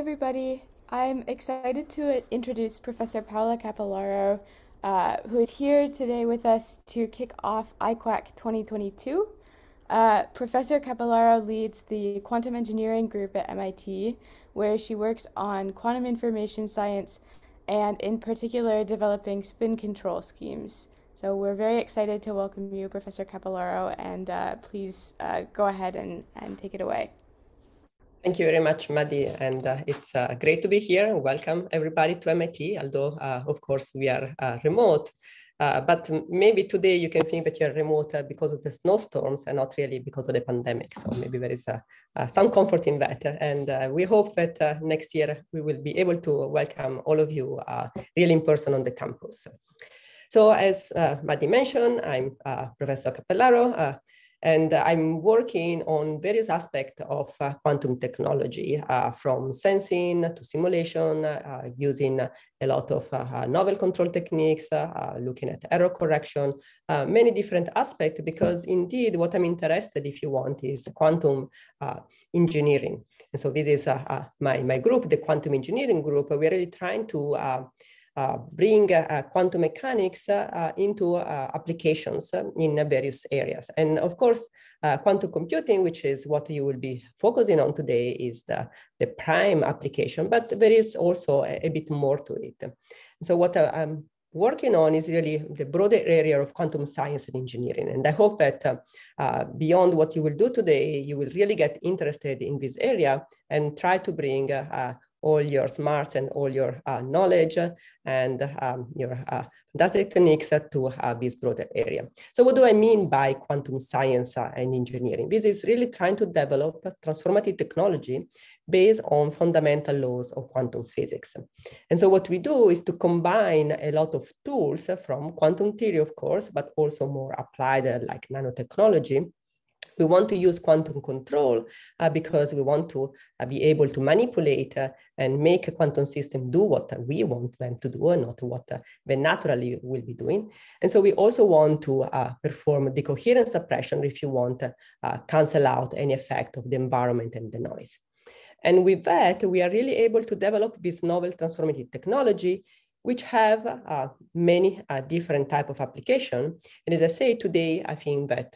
everybody. I'm excited to introduce Professor Paola Capellaro, who is here today with us to kick off iQuHACK 2022. Professor Capellaro leads the quantum engineering group at MIT, where she works on quantum information science and in particular developing spin control schemes. So we're very excited to welcome you, Professor Capellaro, and please go ahead and take it away. Thank you very much, Maddie, and it's great to be here. Welcome everybody to MIT, although of course we are remote, but maybe today you can think that you're remote because of the snowstorms and not really because of the pandemic. So maybe there is some comfort in that, and we hope that next year we will be able to welcome all of you really in person on the campus. So as Maddie mentioned, I'm Professor Capellaro, and I'm working on various aspects of quantum technology, from sensing to simulation, using a lot of novel control techniques, looking at error correction, many different aspects, because indeed what I'm interested, if you want, is quantum engineering. And so this is my group, the quantum engineering group. We're really trying to bring quantum mechanics into applications in various areas. And of course, quantum computing, which is what you will be focusing on today, is the prime application, but there is also a bit more to it. So what I'm working on is really the broader area of quantum science and engineering. And I hope that beyond what you will do today, you will really get interested in this area and try to bring all your smarts and all your knowledge and your fantastic techniques to this broader area. So what do I mean by quantum science and engineering? This is really trying to develop transformative technology based on fundamental laws of quantum physics. And so what we do is to combine a lot of tools from quantum theory, of course, but also more applied like nanotechnology. We want to use quantum control because we want to be able to manipulate and make a quantum system do what we want them to do and not what they naturally will be doing. And so we also want to perform decoherence suppression, if you want, cancel out any effect of the environment and the noise. And with that, we are really able to develop this novel transformative technology, which have many different types of application. And as I say today, I think that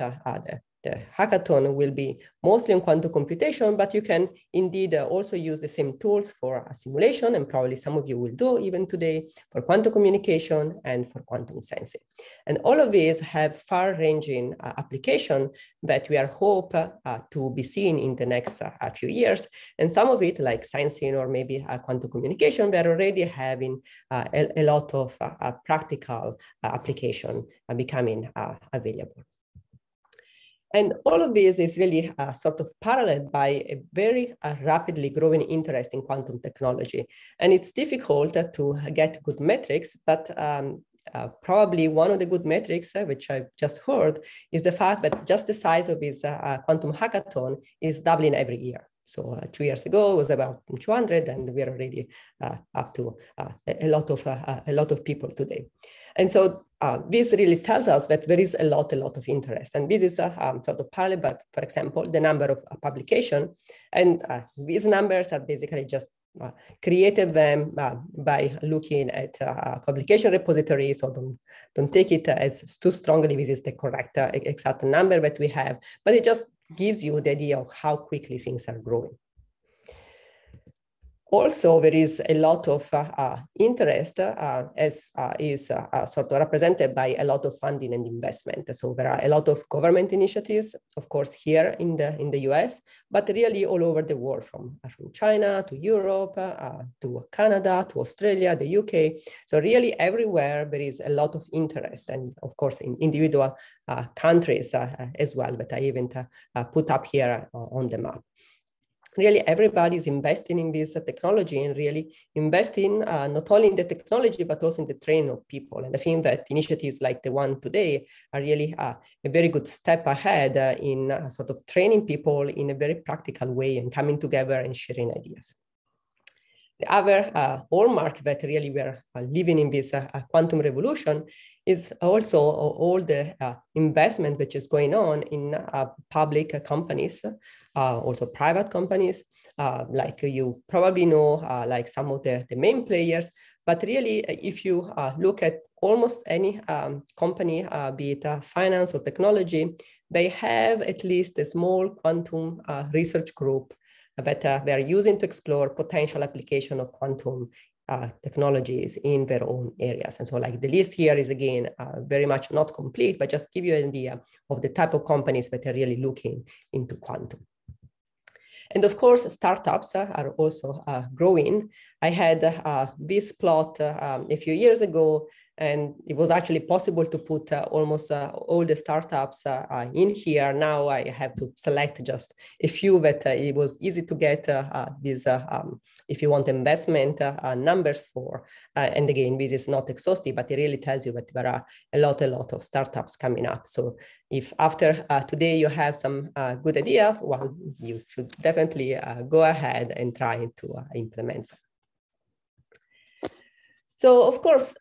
the hackathon will be mostly on quantum computation, but you can indeed also use the same tools for a simulation, and probably some of you will do even today, for quantum communication and for quantum sensing. And all of these have far-ranging application that we are hope to be seen in the next few years. And some of it, like sensing or maybe quantum communication, we are already having a lot of practical application becoming available. And all of this is really sort of paralleled by a very rapidly growing interest in quantum technology. And it's difficult to get good metrics, but probably one of the good metrics, which I've just heard, is the fact that just the size of this quantum hackathon is doubling every year. So 2 years ago, it was about 200, and we're already up to a lot of people today. And so this really tells us that there is a lot of interest. And this is sort of parallel, but for example, the number of publications. And these numbers are basically just created them by looking at publication repositories. So don't take it as too strongly this is the correct exact number that we have, but it just gives you the idea of how quickly things are growing. Also, there is a lot of interest as is sort of represented by a lot of funding and investment. So there are a lot of government initiatives, of course, here in the US, but really all over the world, from China to Europe, to Canada, to Australia, the UK. So really everywhere there is a lot of interest, and of course in individual countries as well, but I even put up here on the map. Really, everybody is investing in this technology and really investing not only in the technology, but also in the training of people. And I think that initiatives like the one today are really a very good step ahead in sort of training people in a very practical way and coming together and sharing ideas. The other hallmark that really we are living in this quantum revolution is also all the investment which is going on in public companies, also private companies, like you probably know, like some of the main players. But really, if you look at almost any company, be it finance or technology, they have at least a small quantum research group that they're using to explore potential application of quantum technologies in their own areas. And so like the list here is again, very much not complete, but just give you an idea of the type of companies that are really looking into quantum. And of course, startups are also growing. I had this plot a few years ago, and it was actually possible to put almost all the startups in here. Now I have to select just a few that it was easy to get these, if you want investment numbers for. And again, this is not exhaustive, but it really tells you that there are a lot of startups coming up. So if after today you have some good ideas, well, you should definitely go ahead and try to implement them. So of course,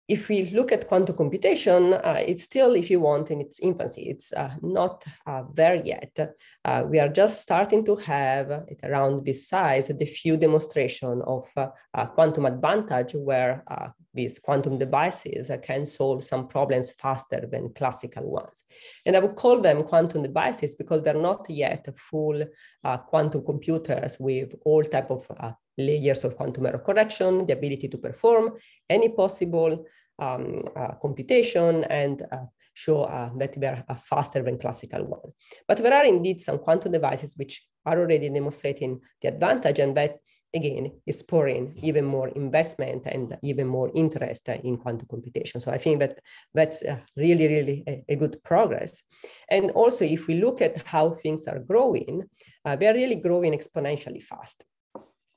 if we look at quantum computation, it's still, if you want, in its infancy. It's not there yet. We are just starting to have, around this size, the few demonstration of quantum advantage where these quantum devices can solve some problems faster than classical ones. And I would call them quantum devices because they're not yet full quantum computers with all type of layers of quantum error correction, the ability to perform any possible computation and show that they are faster than classical one. But there are indeed some quantum devices which are already demonstrating the advantage, and that again is spurring even more investment and even more interest in quantum computation. So I think that that's really a good progress. And also, if we look at how things are growing, they are really growing exponentially fast.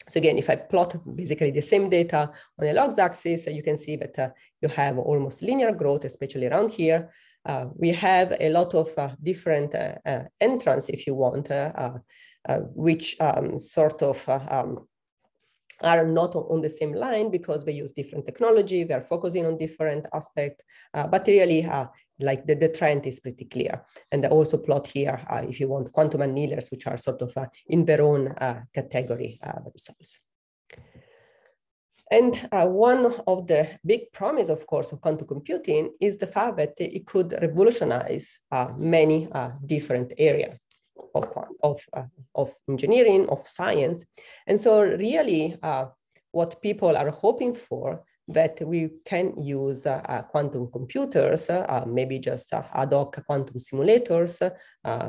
So again, if I plot basically the same data on a logs axis, you can see that you have almost linear growth, especially around here. We have a lot of different entrants, if you want, which sort of are not on the same line because they use different technology, they're focusing on different aspects, but really like the trend is pretty clear. And I also plot here, if you want, quantum annealers, which are sort of in their own category themselves. And one of the big promise, of course, of quantum computing is the fact that it could revolutionize many different areas of engineering, of science. And so really what people are hoping for, that we can use quantum computers, maybe just ad hoc quantum simulators,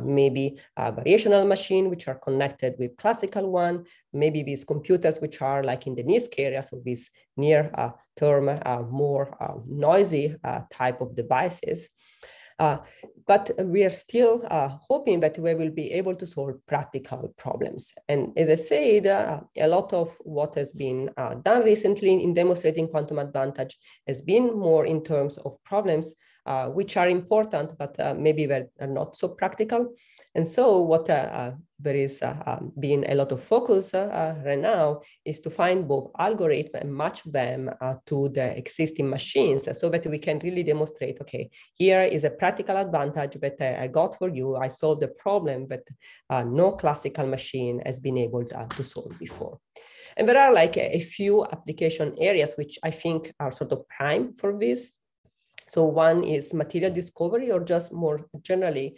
maybe a variational machine, which are connected with classical one, maybe these computers which are like in the NISQ area, so these near term, more noisy type of devices. But we are still hoping that we will be able to solve practical problems. And as I said, a lot of what has been done recently in demonstrating quantum advantage has been more in terms of problems which are important, but maybe are not so practical. And so what there is been a lot of focus right now is to find both algorithms and match them to the existing machines so that we can really demonstrate, okay, here is a practical advantage that I got for you. I solved the problem that no classical machine has been able to solve before. And there are like a few application areas which I think are sort of prime for this. So one is material discovery, or just more generally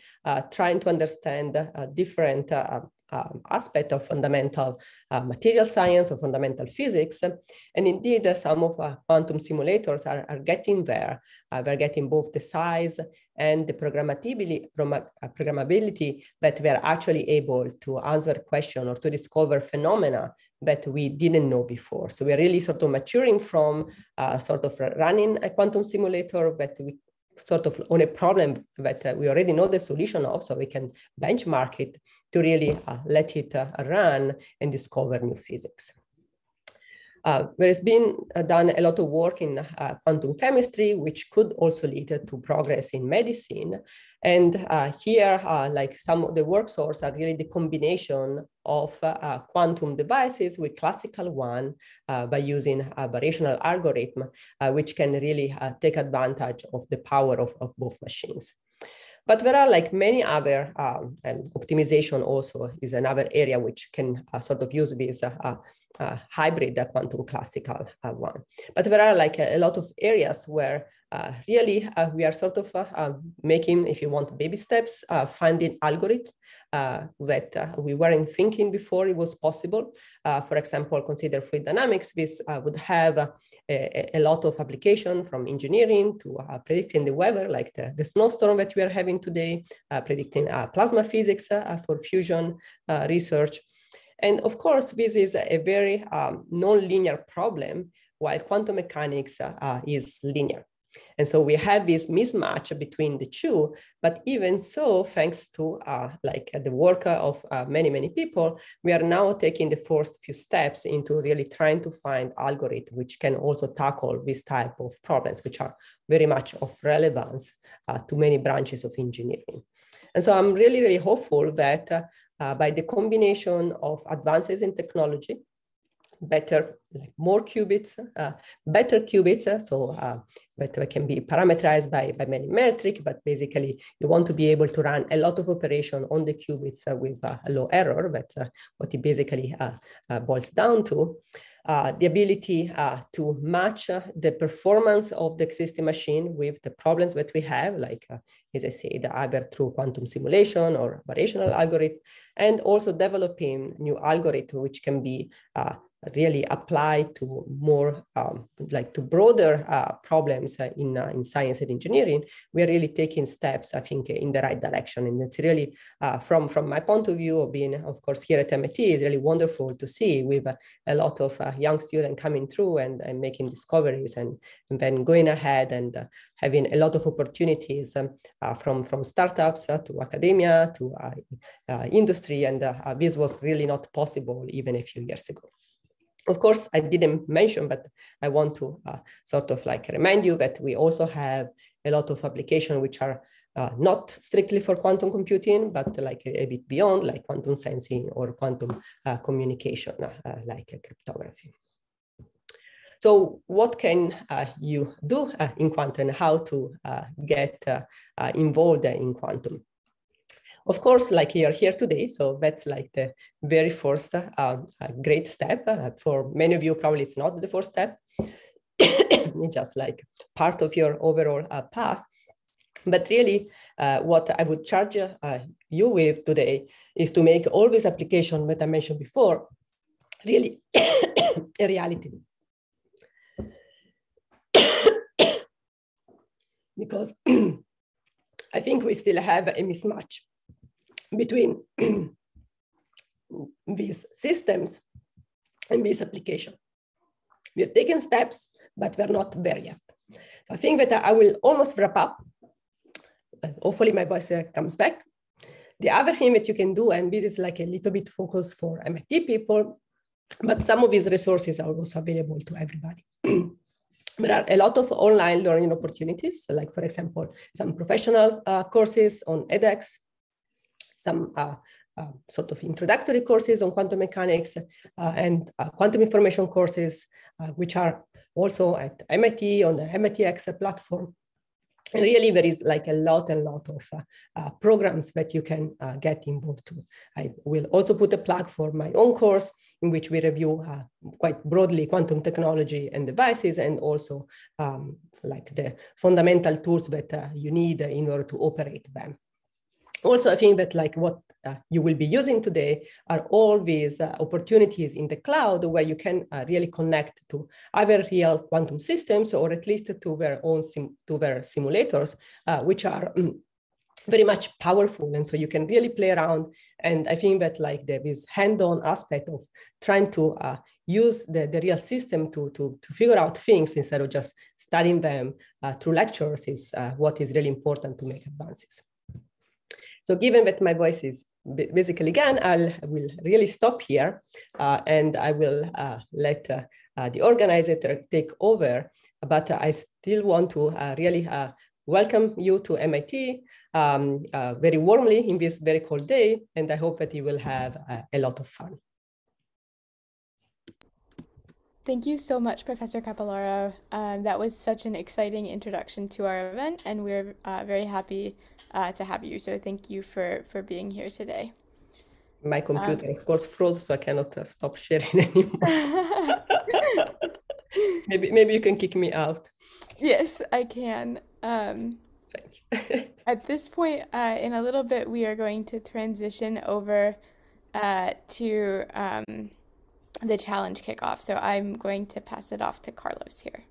trying to understand different aspect of fundamental material science or fundamental physics. And indeed, some of quantum simulators are getting there. They're getting both the size and the programmability that we're actually able to answer a question or to discover phenomena that we didn't know before. So we're really sort of maturing from sort of running a quantum simulator that we sort of on a problem that we already know the solution of, so we can benchmark it to really let it run and discover new physics. There has been done a lot of work in quantum chemistry, which could also lead to progress in medicine. And here, like some of the work sources are really the combination of quantum devices with classical one by using a variational algorithm, which can really take advantage of the power of both machines. But there are like many other, and optimization also is another area which can sort of use this hybrid quantum classical one. But there are like a lot of areas where really we are sort of making, if you want, baby steps, finding algorithm that we weren't thinking before it was possible. For example, consider fluid dynamics. This would have a lot of application from engineering to predicting the weather, like the snowstorm that we are having today, predicting plasma physics for fusion research. And of course, this is a very non-linear problem, while quantum mechanics is linear. And so we have this mismatch between the two, but even so, thanks to like the work of many, many people, we are now taking the first few steps into really trying to find algorithms which can also tackle this type of problems, which are very much of relevance to many branches of engineering. And so I'm really, really hopeful that by the combination of advances in technology, better, like more qubits, better qubits, so that can be parameterized by many metric, but basically you want to be able to run a lot of operation on the qubits with a low error. That's what it basically boils down to. The ability to match the performance of the existing machine with the problems that we have, like, as I said, either through quantum simulation or variational algorithm, and also developing new algorithm which can be really applied to more like to broader problems in science and engineering. We are really taking steps, I think, in the right direction. And it's really, from my point of view of being, of course, here at MIT, is really wonderful to see with a lot of young students coming through and making discoveries and then going ahead and having a lot of opportunities from startups to academia to industry. And this was really not possible even a few years ago. Of course, I didn't mention, but I want to sort of like remind you that we also have a lot of applications which are not strictly for quantum computing, but like a bit beyond, like quantum sensing or quantum communication, like cryptography. So what can you do in quantum and how to get involved in quantum? Of course, like you're here today, so that's like the very first great step. For many of you, probably it's not the first step. It's just like part of your overall path. But really, what I would charge you with today is to make all these applications that I mentioned before really a reality. Because I think we still have a mismatch between these systems and this application. We're taking steps, but we're not there yet. So I think that I will almost wrap up. Hopefully my voice comes back. The other thing that you can do, and this is like a little bit focused for MIT people, but some of these resources are also available to everybody. There are a lot of online learning opportunities, like for example, some professional courses on edX, some sort of introductory courses on quantum mechanics and quantum information courses, which are also at MIT on the MITx platform. And really, there is like a lot of programs that you can get involved to. I will also put a plug for my own course in which we review quite broadly quantum technology and devices, and also like the fundamental tools that you need in order to operate them. Also, I think that like what you will be using today are all these opportunities in the cloud where you can really connect to either real quantum systems or at least to their own simulators, which are very much powerful. And so you can really play around. And I think that like this hand-on aspect of trying to use the real system to figure out things instead of just studying them through lectures is what is really important to make advances. So given that my voice is basically, again, I will really stop here and I will let the organizer take over. But I still want to really welcome you to MIT very warmly in this very cold day. And I hope that you will have a lot of fun. Thank you so much, Professor Capellaro. That was such an exciting introduction to our event, and we're very happy to have you. So thank you for being here today. My computer, of course, froze, so I cannot stop sharing anymore. Maybe you can kick me out. Yes, I can. Thank you. At this point, in a little bit, we are going to transition over to the challenge kickoff. So I'm going to pass it off to Carlos here.